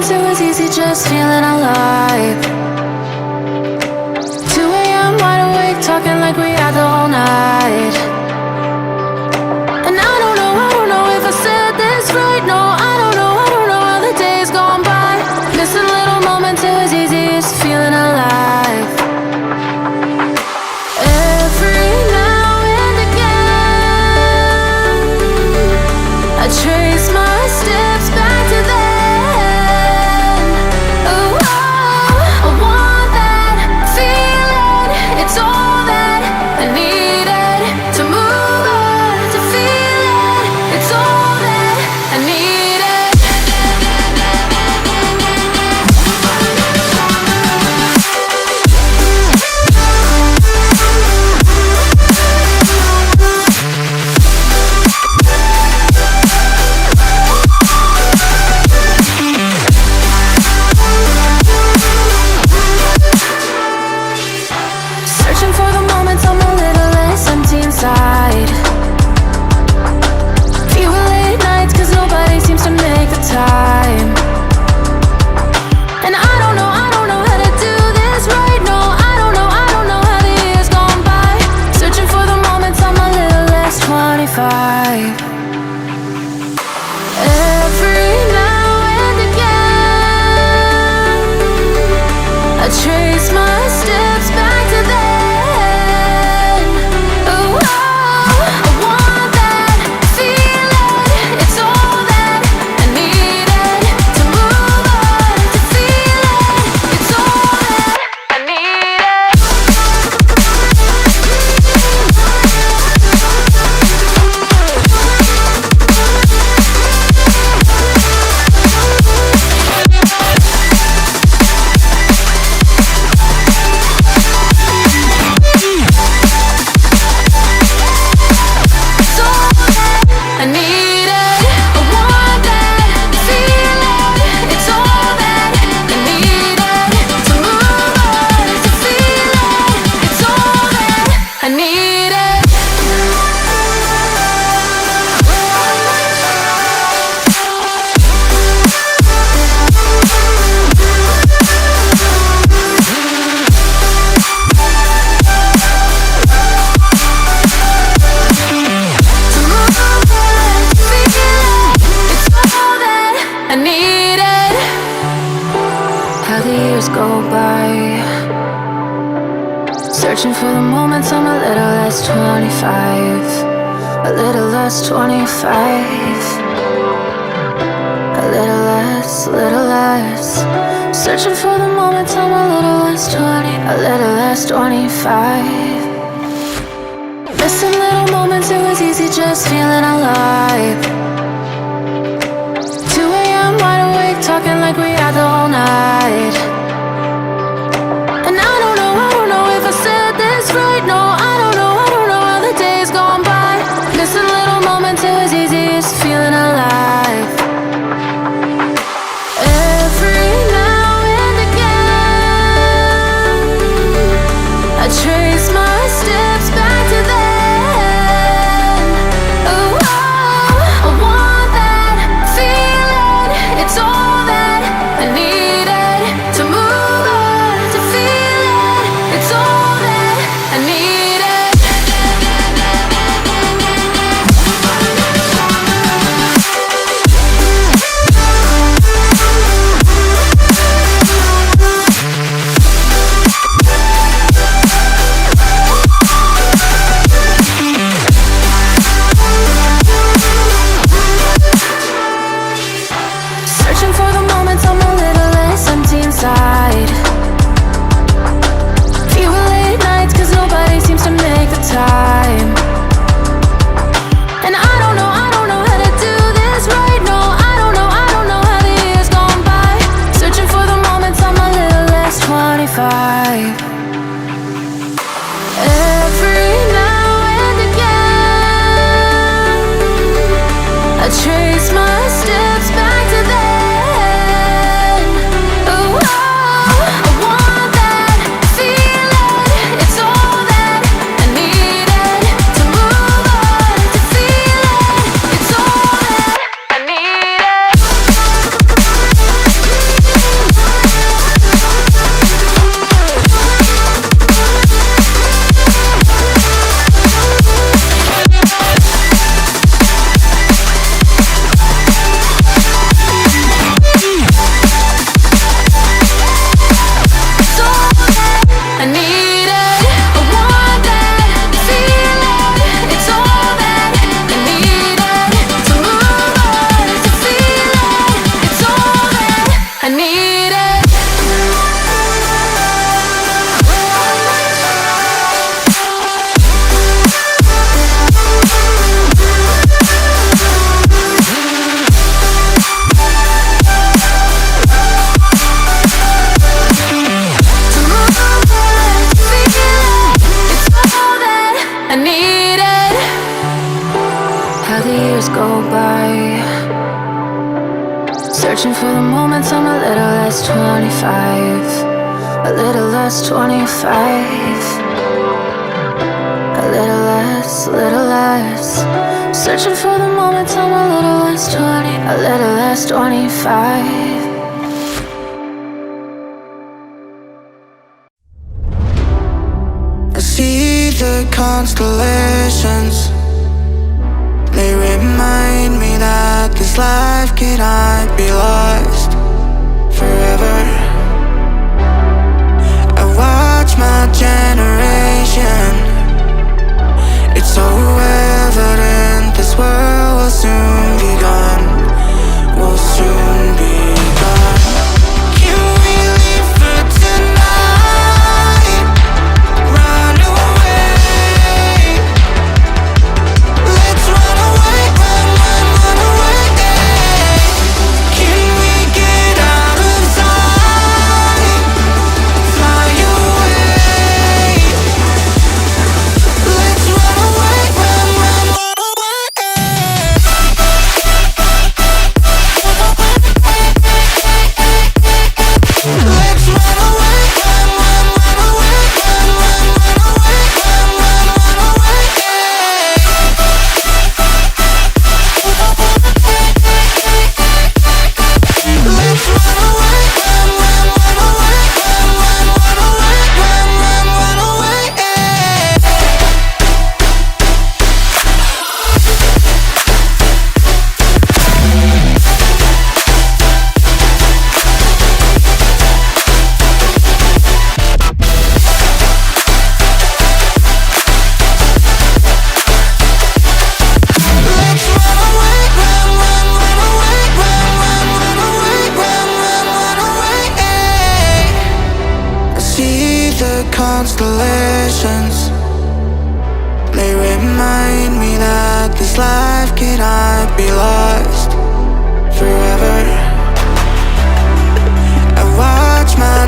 moments it was easy just feeling alive. 2 a.m. wide awake, talking like we had the whole night. And I don't know if I said this right. No, I don't know how the days gone by. Missing little moments, it was easy just feeling alive. Every now and again, I trace my steps back to then. Oh, I want that feeling. It's all that I needed to move on, to feel it. It's all that I needed. Searching for the moments I'm a little less empty inside. Fewer late nights cause nobody seems to make the time. And I don't know how to do this right. No, I don't know how the years gone by. Searching for the moments I'm a little less 25. Every now and again, I trace my steps back to then. Oh, I want that feeling. It's all that I needed to move on, to feel it. It's all that I needed. It's all that I needed. I want that feeling. It's all that I needed to move on, to feel it. It's all that I needed. To move on, to feel it. It's all that I needed. How the years go by, searching for the moments I'm a little less 25. A little less 25. A little less. Searching for the moments I'm a little less 20. A little less 25. Missing little moments, it was easy just feeling alive. 2 a.m. wide awake, talking like we had the whole night. And I don't know if I said this right. No, I don't know how the days gone by. Missing little moments, it was easy just feeling alive. Every now and again, I trace my steps back to then. Oh, years go by, searching for the moments I'm a little less 25, a little less 25, a little less, little less. Searching for the moments I'm a little less 20, a little less 25. I see the constellations. They remind me that this life cannot be lost forever. I watch my generation. It's so evident this world will soon be gone. Will soon be gone. Can we leave for tonight? Run away. Let's run away, run, run, run away. Can we get out of sight? Fly away. Let's run away, run, run, run away. Let's run away, run, run, run away, run, run, run away, run, run, run away. Let's run away, run, run, run away, run, run, run away, run, run, run away. Let's run away, run, run, run away, run, run, run away, run, run, run away. I see the constellations. They remind me that this life cannot be lost forever. I watch my